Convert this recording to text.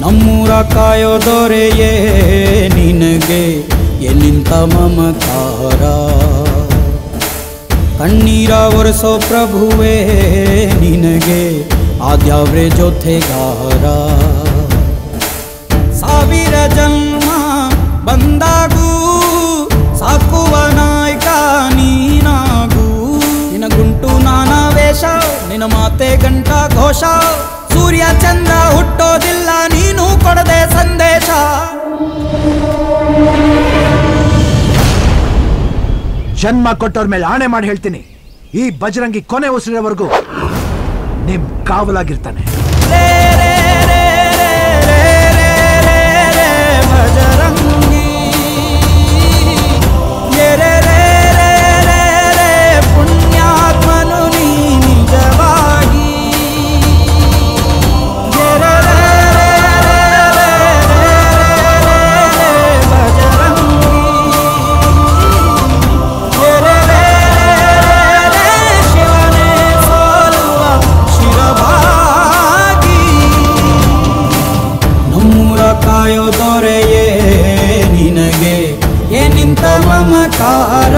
ನಮ್ಮೂರ ಕಾಯೋ ದೊರೆಯೇ ನಿನಗೆ ಎಲ್ಲಿಂತ ಮಮಕಾರ, ಕಣ್ಣೀರ ಒರೆಸೋ ಪ್ರಭುವೇ ನಿನಗೆ ಆದ್ಯಾವ್ರೆ ಜೊತೆಗಾರ. ಸಾವಿರ ಜನ್ಮ ಬಂದಾಗೂ ಸಾಕುವ ನಾಯಕ ನೀನಾಗೂ, ನಿನ ಗುಂಟು ನಾನಾ ವೇಷ, ನಿನ ಮಾತೆ ಗಂಟ ಘೋಷ, ಸೂರ್ಯ ಚಂದ್ರ ಹುಟ್ಟೋದಿಲ್ಲ ನೀನು ಕೊಡದೆ ಸಂದೇಶ. ಜನ್ಮ ಕೊಟ್ಟವ್ರ ಮೇಲೆ ಆಣೆ ಮಾಡಿ ಹೇಳ್ತೀನಿ, ಈ ಬಜರಂಗಿ ಕೊನೆ ಉಸಿರಿನವರೆಗೂ ನಿಮ್ ಕಾವಲಾಗಿರ್ತಾನೆ. ಬಜರಂಗಿ ಪುಣ್ಯಾತ್ಮನು ನೀ ನಿಜವಾಗಿ, ಕಾಯೋ ದೊರೆಯೇ ನಿನಗೆ ಏನಿಂತ ಮಮಕಾರ.